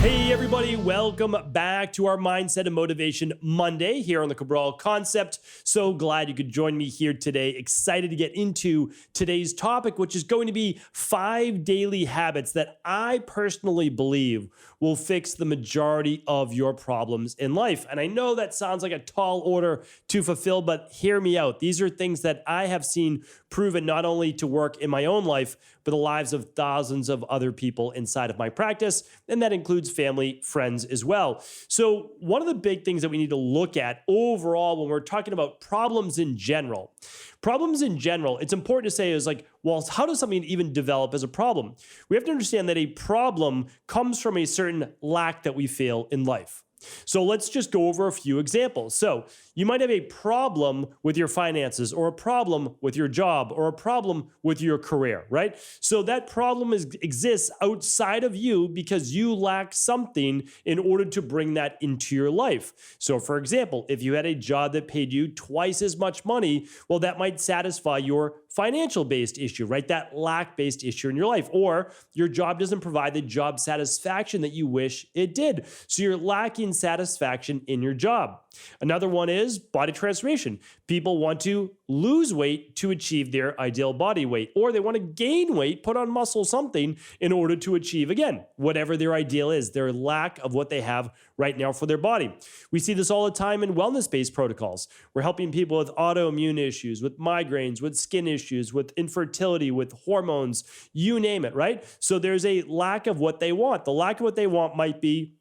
Hey everybody, welcome back to our Mindset and Motivation Monday here on the Cabral Concept. So glad you could join me here today. Excited to get into today's topic, which is going to be 5 daily habits that I personally believe will fix the majority of your problems in life. And I know that sounds like a tall order to fulfill, but hear me out. These are things that I have seen proven not only to work in my own life, but the lives of thousands of other people inside of my practice. And that includes family, friends as well. So one of the big things that we need to look at overall when we're talking about problems in general, it's important to say is like, well, how does something even develop as a problem? We have to understand that a problem comes from a certain lack that we feel in life. So let's just go over a few examples. So you might have a problem with your finances, or a problem with your job, or a problem with your career, right? So that problem exists outside of you because you lack something in order to bring that into your life. So for example, if you had a job that paid you twice as much money, well, that might satisfy your financial-based issue, right? That lack-based issue in your life. Or your job doesn't provide the job satisfaction that you wish it did. So you're lacking satisfaction in your job. Another one is body transformation. People want to lose weight to achieve their ideal body weight, or they want to gain weight, put on muscle, something in order to achieve, again, whatever their ideal is, their lack of what they have right now for their body. We see this all the time in wellness-based protocols. We're helping people with autoimmune issues, with migraines, with skin issues, with infertility, with hormones, you name it, right? So there's a lack of what they want. The lack of what they want might be,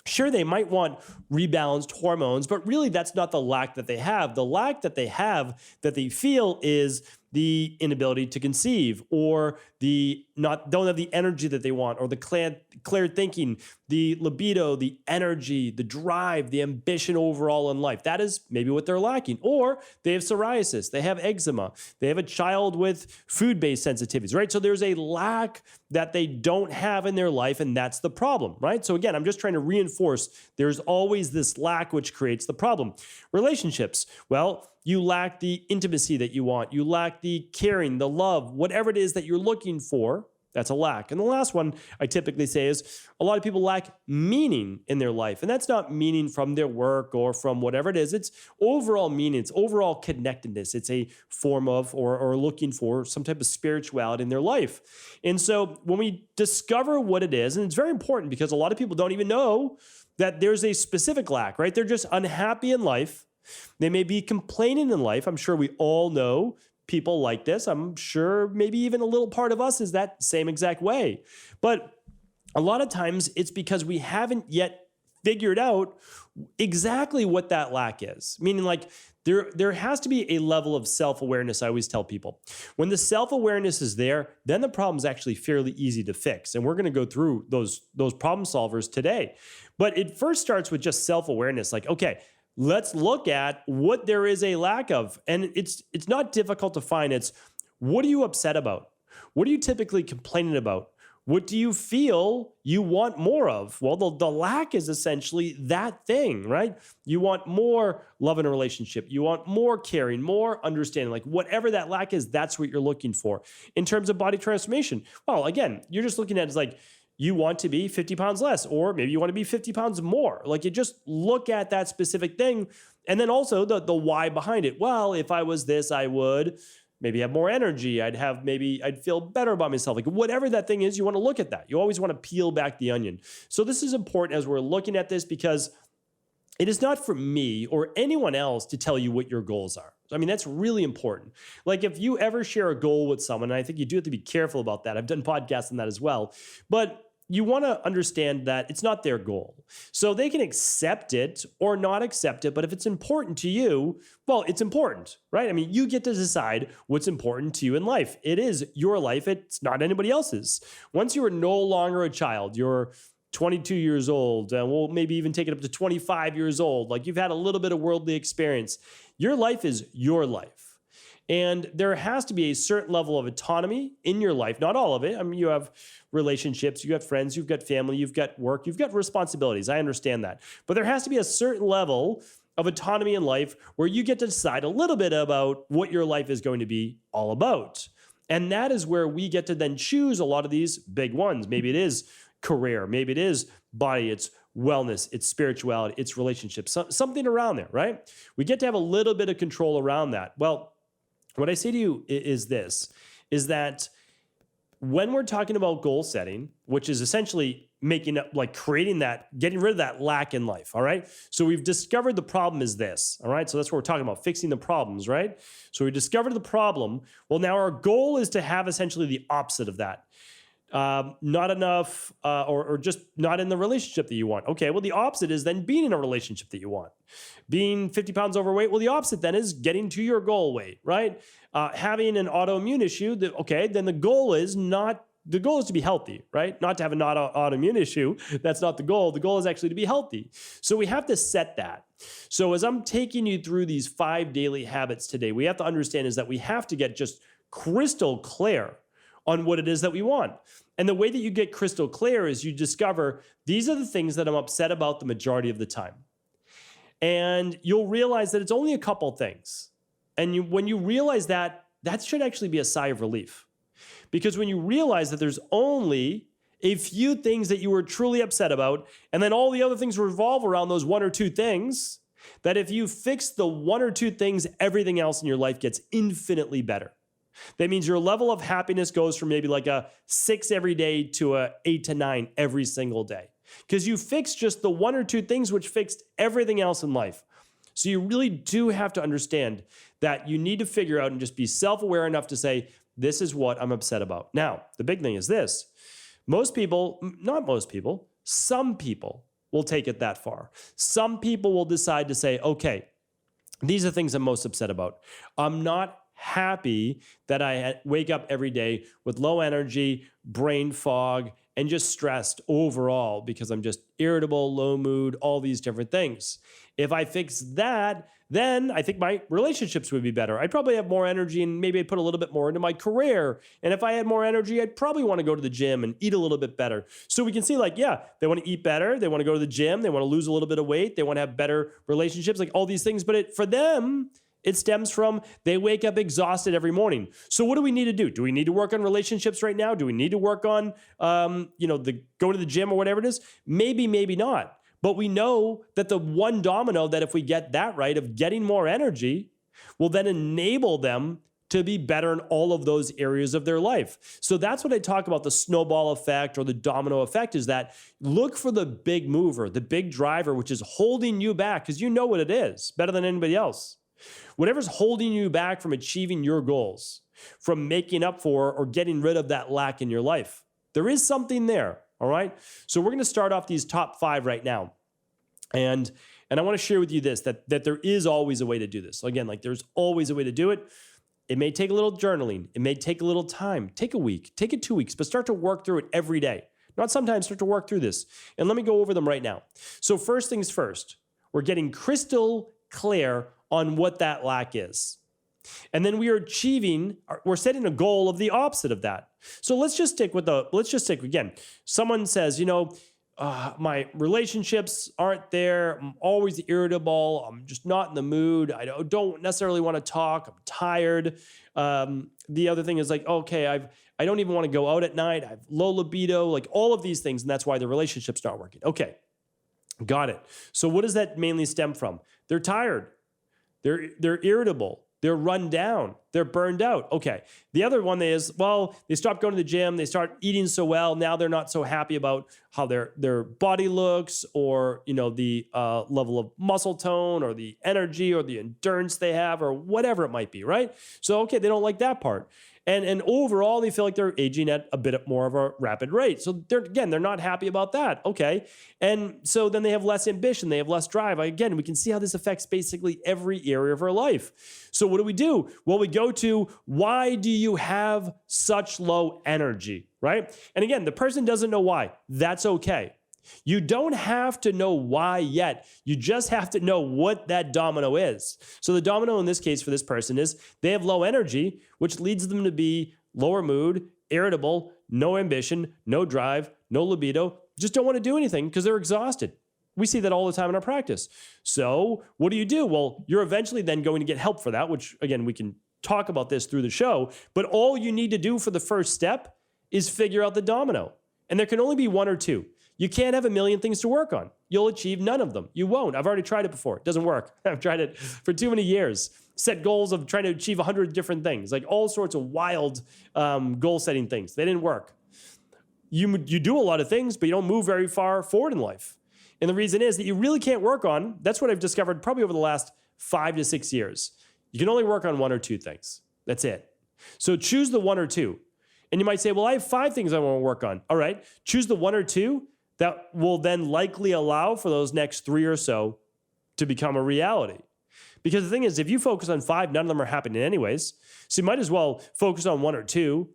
sure, they might want rebalanced hormones, but really that's not the lack that they have. The lack that they have, that they feel, is the inability to conceive, or don't have the energy that they want, or the clear thinking, the libido, the energy, the drive, the ambition overall in life. That is maybe what they're lacking. Or they have psoriasis, they have eczema, they have a child with food-based sensitivities, right? So there's a lack that they don't have in their life, and that's the problem, right? So again, I'm just trying to reinforce there's always this lack which creates the problem. Relationships, well, you lack the intimacy that you want. You lack the caring, the love, whatever it is that you're looking for. That's a lack. And the last one I typically say is a lot of people lack meaning in their life. And that's not meaning from their work or from whatever it is. It's overall meaning. It's overall connectedness. It's a form of or looking for some type of spirituality in their life. And so when we discover what it is, and it's very important because a lot of people don't even know that there's a specific lack, right? They're just unhappy in life. They may be complaining in life. I'm sure we all know people like this. I'm sure maybe even a little part of us is that same exact way. But a lot of times it's because we haven't yet figured out exactly what that lack is. Meaning, like, there has to be a level of self-awareness. I always tell people, when the self-awareness is there, then the problem is actually fairly easy to fix. And we're going to go through those problem solvers today. But it first starts with just self-awareness. Like, okay, let's look at what there is a lack of. And it's not difficult to find. It's, what are you upset about? What are you typically complaining about? What do you feel you want more of? Well, the lack is essentially that thing, right? You want more love in a relationship. You want more caring, more understanding. Like whatever that lack is, that's what you're looking for. In terms of body transformation, well, again, you're just looking at it as like, you want to be 50 pounds less, or maybe you want to be 50 pounds more. Like, you just look at that specific thing. And then also the why behind it. Well, if I was this, I would maybe have more energy. I'd feel better about myself. Like whatever that thing is, you want to look at that. You always want to peel back the onion. So this is important as we're looking at this, because it is not for me or anyone else to tell you what your goals are. I mean, that's really important. Like if you ever share a goal with someone, and I think you do have to be careful about that. I've done podcasts on that as well. But you want to understand that it's not their goal. So they can accept it or not accept it, but if it's important to you, well, it's important, right? I mean, you get to decide what's important to you in life. It is your life. It's not anybody else's. Once you are no longer a child, you're 22 years old, and we'll maybe even take it up to 25 years old. Like you've had a little bit of worldly experience. Your life is your life. And there has to be a certain level of autonomy in your life, not all of it. I mean, you have relationships, you've got friends, you've got family, you've got work, you've got responsibilities. I understand that. But there has to be a certain level of autonomy in life where you get to decide a little bit about what your life is going to be all about. And that is where we get to then choose a lot of these big ones. Maybe it is career, maybe it is body, it's wellness, it's spirituality, it's relationships, something around there, right? We get to have a little bit of control around that. Well, what I say to you is this, is that when we're talking about goal setting, which is essentially making up, like creating that, getting rid of that lack in life, all right? So we've discovered the problem is this, all right? So that's what we're talking about, fixing the problems, right? So we discovered the problem. Well, now our goal is to have essentially the opposite of that. Not enough, or just not in the relationship that you want. Okay, well, the opposite is then being in a relationship that you want. Being 50 pounds overweight, well, the opposite then is getting to your goal weight, right? Having an autoimmune issue, then the goal is to be healthy, right? Not to have an autoimmune issue. That's not the goal. The goal is actually to be healthy. So we have to set that. So as I'm taking you through these 5 daily habits today, we have to understand is that we have to get just crystal clear on what it is that we want. And the way that you get crystal clear is you discover these are the things that I'm upset about the majority of the time. And you'll realize that it's only a couple things. And when you realize that, that should actually be a sigh of relief. Because when you realize that there's only a few things that you were truly upset about, and then all the other things revolve around those 1 or 2 things, that if you fix the 1 or 2 things, everything else in your life gets infinitely better. That means your level of happiness goes from maybe like a 6 every day to a 8 to 9 every single day. Because you fixed just the 1 or 2 things which fixed everything else in life. So you really do have to understand that you need to figure out and just be self-aware enough to say, this is what I'm upset about. Now, the big thing is this. Most people, not most people, some people will take it that far. Some people will decide to say, okay, these are things I'm most upset about. I'm not happy that I wake up every day with low energy, brain fog, and just stressed overall because I'm just irritable, low mood, all these different things. If I fix that, then I think my relationships would be better. I'd probably have more energy and maybe I'd put a little bit more into my career. And if I had more energy, I'd probably want to go to the gym and eat a little bit better. So we can see like, yeah, they want to eat better. They want to go to the gym. They want to lose a little bit of weight. They want to have better relationships, like all these things. But for them, it stems from they wake up exhausted every morning. So what do we need to do? Do we need to work on relationships right now? Do we need to work on, go to the gym or whatever it is? Maybe, maybe not. But we know that the one domino that if we get that right of getting more energy will then enable them to be better in all of those areas of their life. So that's what I talk about, the snowball effect or the domino effect, is that look for the big mover, the big driver, which is holding you back because you know what it is better than anybody else. Whatever's holding you back from achieving your goals, from making up for or getting rid of that lack in your life. There is something there, all right? So we're going to start off these top 5 right now. And I want to share with you this, that there is always a way to do this. So again, like there's always a way to do it. It may take a little journaling. It may take a little time. Take a week, take it 2 weeks, but start to work through it every day. Not sometimes, start to work through this. And let me go over them right now. So first things first, we're getting crystal clear on what that lack is. And then we're setting a goal of the opposite of that. So let's just stick again. Someone says, my relationships aren't there. I'm always irritable. I'm just not in the mood. I don't necessarily want to talk. I'm tired. The other thing is like, okay, I don't even want to go out at night. I have low libido, like all of these things. And that's why the relationship's not working. Okay, got it. So what does that mainly stem from? They're tired. They're irritable. They're run down. They're burned out. Okay. The other one is, well, they stop going to the gym. They start eating so well. Now they're not so happy about how their body looks or, the level of muscle tone or the energy or the endurance they have or whatever it might be, right? So, okay, they don't like that part. And overall, they feel like they're aging at a bit more of a rapid rate. So they're not happy about that. Okay. And so then they have less ambition. They have less drive. Again, we can see how this affects basically every area of our life. So what do? Well, we go to, why do you have such low energy, right? And again, the person doesn't know why. That's okay. You don't have to know why yet. You just have to know what that domino is. So the domino in this case for this person is they have low energy, which leads them to be lower mood, irritable, no ambition, no drive, no libido, just don't want to do anything because they're exhausted. We see that all the time in our practice. So what do? Well, you're eventually then going to get help for that, which again, we can talk about this through the show, but all you need to do for the first step is figure out the domino. And there can only be 1 or 2. You can't have a million things to work on. You'll achieve none of them. You won't. I've already tried it before. It doesn't work. I've tried it for too many years. Set goals of trying to achieve 100 different things, like all sorts of wild goal setting things. They didn't work. You do a lot of things, but you don't move very far forward in life. And the reason is that you really can't work on, that's what I've discovered probably over the last 5 to 6 years. You can only work on 1 or 2 things. That's it. So choose the 1 or 2. And you might say, well, I have 5 things I want to work on. All right, choose the 1 or 2 that will then likely allow for those next 3 or so to become a reality. Because the thing is, if you focus on 5, none of them are happening anyways. So you might as well focus on 1 or 2,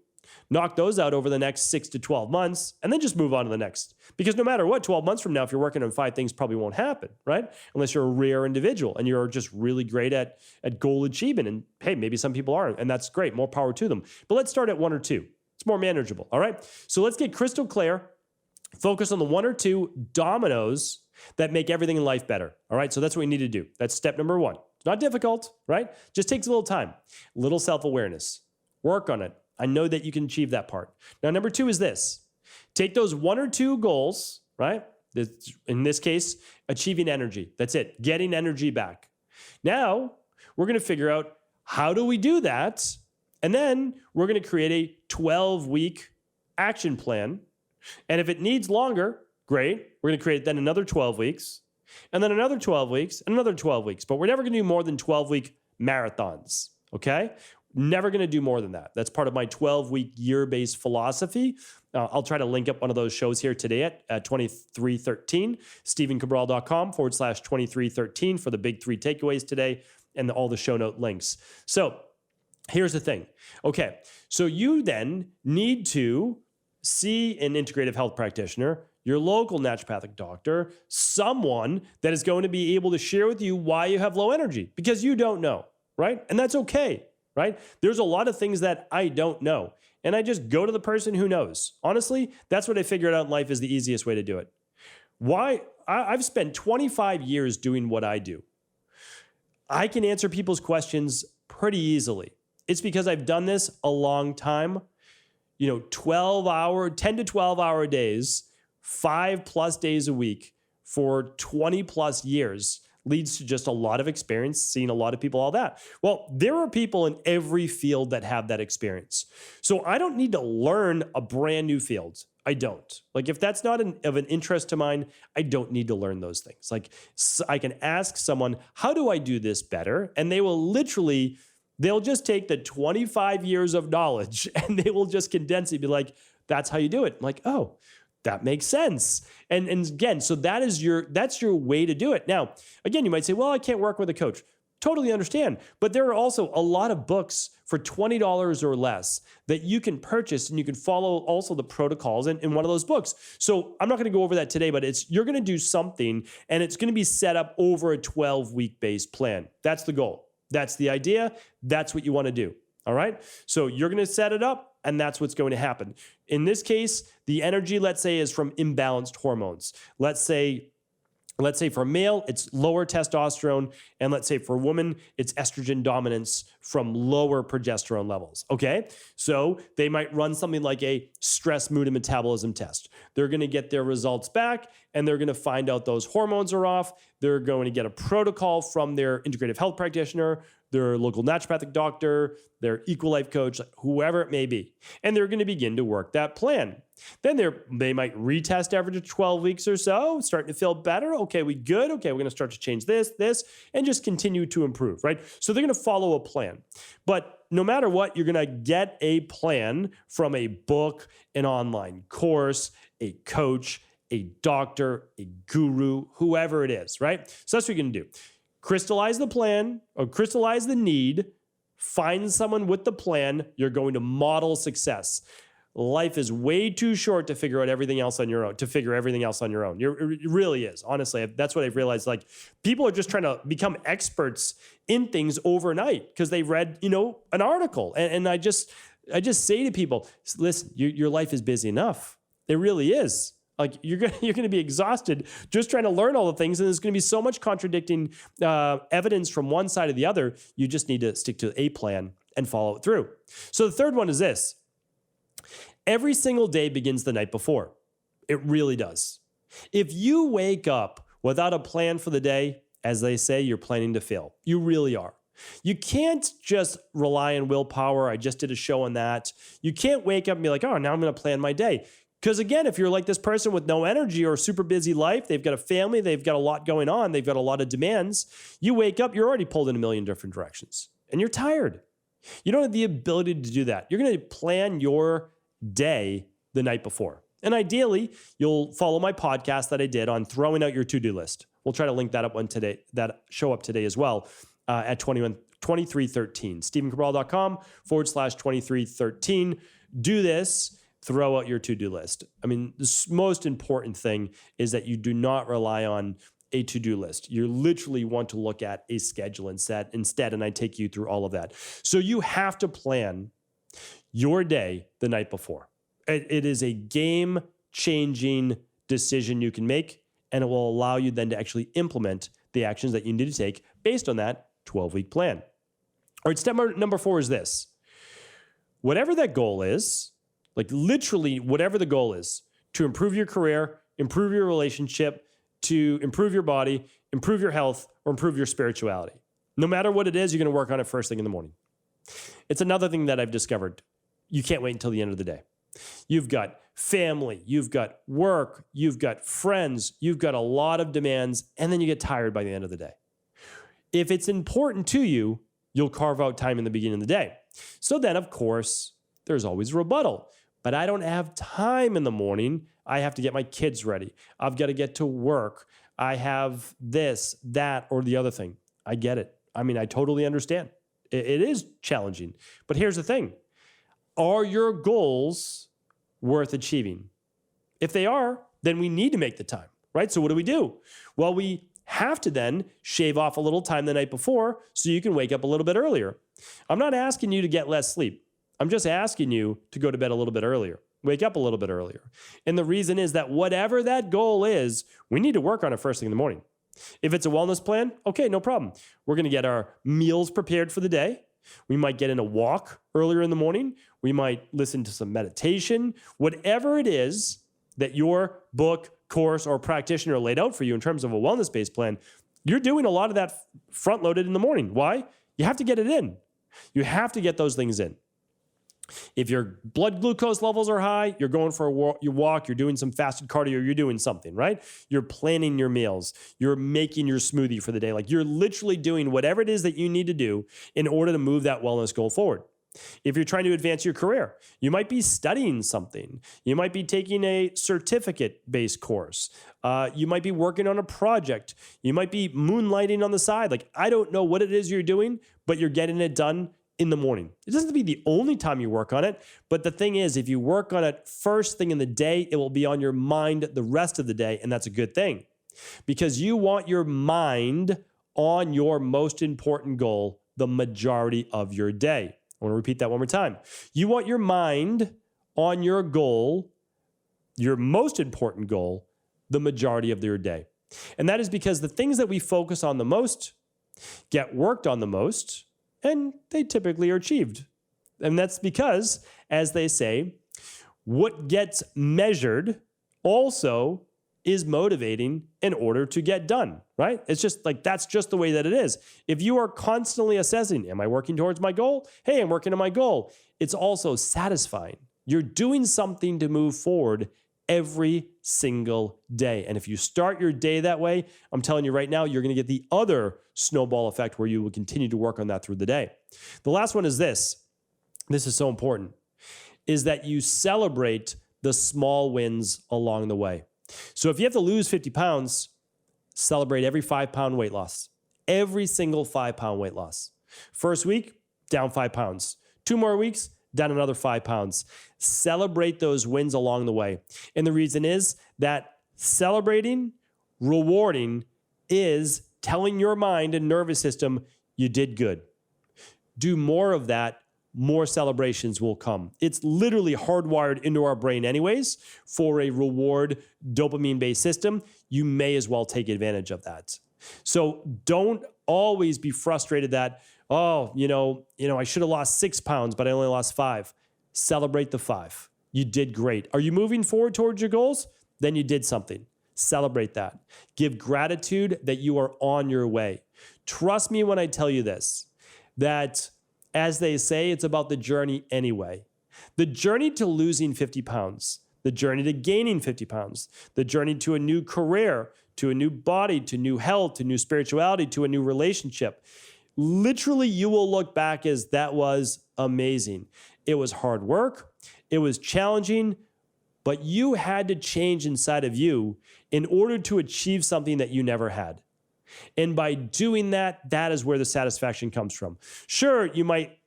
knock those out over the next 6 to 12 months, and then just move on to the next. Because no matter what, 12 months from now, if you're working on 5 things, probably won't happen, right? Unless you're a rare individual and you're just really great at goal achievement. And hey, maybe some people are, and that's great. More power to them. But let's start at 1 or 2. It's more manageable, all right? So let's get crystal clear. Focus on the 1 or 2 dominoes that make everything in life better, all right? So that's what we need to do. That's step number 1. It's not difficult, right? Just takes a little time, a little self-awareness. Work on it. I know that you can achieve that part. Now, number 2 is this. Take those 1 or 2 goals, right? In this case, achieving energy. That's it, getting energy back. Now, we're going to figure out how do we do that? And then we're going to create a 12-week action plan. And if it needs longer, great. We're going to create then another 12 weeks, and then another 12 weeks, and another 12 weeks. But we're never going to do more than 12-week marathons, okay? Never going to do more than that. That's part of my 12-week year-based philosophy. I'll try to link up one of those shows here today at 2313, stephencabral.com/2313 for the big 3 takeaways today and all the show note links. So here's the thing. Okay, so you then need to see an integrative health practitioner, your local naturopathic doctor, someone that is going to be able to share with you why you have low energy, because you don't know, right? And that's okay, right? There's a lot of things that I don't know, and I just go to the person who knows. Honestly, that's what I figured out in life is the easiest way to do it. Why? I've spent 25 years doing what I do. I can answer people's questions pretty easily. It's because I've done this a long time. 10 to 12 hour days, 5+ days a week for 20+ years leads to just a lot of experience, seeing a lot of people, all that. Well, there are people in every field that have that experience. So I don't need to learn a brand new field. I don't. Like if that's not of an interest to mine, I don't need to learn those things. Like I can ask someone, how do I do this better? And they'll just take the 25 years of knowledge and they will just condense it, be like, that's how you do it. I'm like, oh, that makes sense. And again, so that's your way to do it. Now, again, you might say, well, I can't work with a coach. Totally understand. But there are also a lot of books for $20 or less that you can purchase, and you can follow also the protocols in one of those books. So I'm not going to go over that today, but you're going to do something, and it's going to be set up over a 12-week based plan. That's the goal. That's the idea. That's what you want to do. All right. So you're going to set it up, and that's what's going to happen. In this case, the energy, let's say, is from imbalanced hormones. Let's say for male, it's lower testosterone. And let's say for women, it's estrogen dominance from lower progesterone levels. Okay. So they might run something like a stress, mood, and metabolism test. They're going to get their results back, and they're going to find out those hormones are off. They're going to get a protocol from their integrative health practitioner, their local naturopathic doctor, their equal life coach, whoever it may be. And they're going to begin to work that plan. Then they might retest after 12 weeks or so, starting to feel better. Okay, we good. Okay, we're going to start to change this, and just continue to improve, right? So they're going to follow a plan. But no matter what, you're going to get a plan from a book, an online course, a coach, a doctor, a guru, whoever it is, right? So that's what you're going to do. Crystallize the plan or crystallize the need, find someone with the plan. You're going to model success. Life is way too short to figure everything else on your own. It really is. Honestly, that's what I've realized. Like people are just trying to become experts in things overnight because they read, an article. And I just say to people, listen, your life is busy enough. It really is. Like you're going to be exhausted just trying to learn all the things, and there's going to be so much contradicting evidence from one side or the other. You just need to stick to a plan and follow it through. So the third one is this. Every single day begins the night before. It really does. If you wake up without a plan for the day, as they say, you're planning to fail. You really are. You can't just rely on willpower. I just did a show on that. You can't wake up and be like, oh, now I'm going to plan my day. Because again, if you're like this person with no energy or a super busy life, they've got a family, they've got a lot going on, they've got a lot of demands, you wake up, you're already pulled in a million different directions and you're tired. You don't have the ability to do that. You're going to plan your day the night before. And ideally, you'll follow my podcast that I did on throwing out your to-do list. We'll try to link that up one today, that show up today as well at 2313. StephenCabral.com/2313. Do this. Throw out your to-do list. I mean, the most important thing is that you do not rely on a to-do list. You literally want to look at a schedule instead, and I take you through all of that. So you have to plan your day the night before. It is a game-changing decision you can make, and it will allow you then to actually implement the actions that you need to take based on that 12-week plan. All right, step number 4 is this. Whatever that goal is, like literally whatever the goal is, to improve your career, improve your relationship, to improve your body, improve your health, or improve your spirituality. No matter what it is, you're going to work on it first thing in the morning. It's another thing that I've discovered. You can't wait until the end of the day. You've got family, you've got work, you've got friends, you've got a lot of demands, and then you get tired by the end of the day. If it's important to you, you'll carve out time in the beginning of the day. So then, of course, there's always a rebuttal. But I don't have time in the morning. I have to get my kids ready. I've got to get to work. I have this, that, or the other thing. I get it. I mean, I totally understand. It is challenging. But here's the thing. Are your goals worth achieving? If they are, then we need to make the time, right? So what do? Well, we have to then shave off a little time the night before so you can wake up a little bit earlier. I'm not asking you to get less sleep. I'm just asking you to go to bed a little bit earlier, wake up a little bit earlier. And the reason is that whatever that goal is, we need to work on it first thing in the morning. If it's a wellness plan, okay, no problem. We're going to get our meals prepared for the day. We might get in a walk earlier in the morning. We might listen to some meditation. Whatever it is that your book, course, or practitioner laid out for you in terms of a wellness-based plan, you're doing a lot of that front-loaded in the morning. Why? You have to get it in. You have to get those things in. If your blood glucose levels are high, you're going for your walk, you're doing some fasted cardio, you're doing something, right? You're planning your meals, you're making your smoothie for the day. Like you're literally doing whatever it is that you need to do in order to move that wellness goal forward. If you're trying to advance your career, you might be studying something. You might be taking a certificate-based course. You might be working on a project. You might be moonlighting on the side. Like I don't know what it is you're doing, but you're getting it done in the morning. It doesn't have to be the only time you work on it, but the thing is, if you work on it first thing in the day, it will be on your mind the rest of the day, and that's a good thing because you want your mind on your most important goal the majority of your day. I want to repeat that one more time. You want your mind on your goal, your most important goal, the majority of your day. And that is because the things that we focus on the most get worked on the most, and they typically are achieved. And that's because, as they say, what gets measured also is motivating in order to get done, right? It's just like, that's just the way that it is. If you are constantly assessing, am I working towards my goal? Hey, I'm working on my goal. It's also satisfying. You're doing something to move forward every single day. And if you start your day that way, I'm telling you right now, you're going to get the other snowball effect where you will continue to work on that through the day. The last one is this. This is so important, is that you celebrate the small wins along the way. So if you have to lose 50 pounds, celebrate every 5-pound weight loss. Every single 5-pound weight loss. First week, down 5 pounds. 2 more weeks, down another 5 pounds. Celebrate those wins along the way. And the reason is that celebrating, rewarding is telling your mind and nervous system you did good. Do more of that, more celebrations will come. It's literally hardwired into our brain anyways for a reward dopamine-based system. You may as well take advantage of that. So don't always be frustrated that, oh, I should have lost 6 pounds, but I only lost 5. Celebrate the 5. You did great. Are you moving forward towards your goals? Then you did something. Celebrate that. Give gratitude that you are on your way. Trust me when I tell you this, that as they say, it's about the journey anyway. The journey to losing 50 pounds, the journey to gaining 50 pounds, the journey to a new career, to a new body, to new health, to new spirituality, to a new relationship. Literally, you will look back as that was amazing. It was hard work. It was challenging, but you had to change inside of you in order to achieve something that you never had. And by doing that, that is where the satisfaction comes from. Sure, you might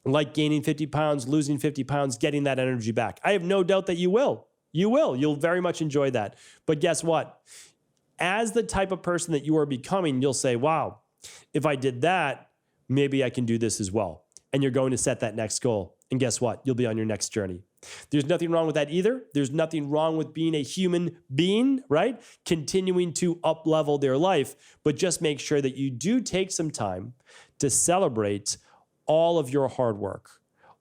like gaining 50 pounds, losing 50 pounds, getting that energy back. I have no doubt that you will. You will. You'll very much enjoy that. But guess what? As the type of person that you are becoming, you'll say, wow, if I did that, maybe I can do this as well. And you're going to set that next goal. And guess what? You'll be on your next journey. There's nothing wrong with that either. There's nothing wrong with being a human being, right? Continuing to up-level their life, but just make sure that you do take some time to celebrate all of your hard work,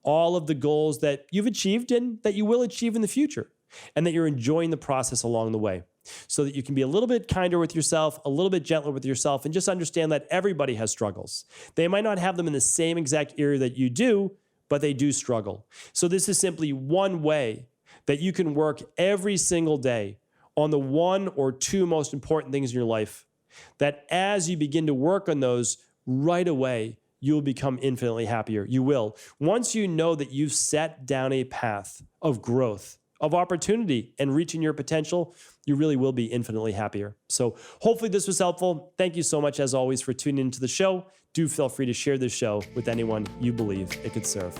all of the goals that you've achieved and that you will achieve in the future, and that you're enjoying the process along the way, so that you can be a little bit kinder with yourself, a little bit gentler with yourself, and just understand that everybody has struggles. They might not have them in the same exact area that you do, but they do struggle. So this is simply one way that you can work every single day on the one or two most important things in your life, that as you begin to work on those right away, you'll become infinitely happier. You will. Once you know that you've set down a path of growth, of opportunity, and reaching your potential, you really will be infinitely happier. So hopefully this was helpful. Thank you so much, as always, for tuning into the show. Do feel free to share this show with anyone you believe it could serve.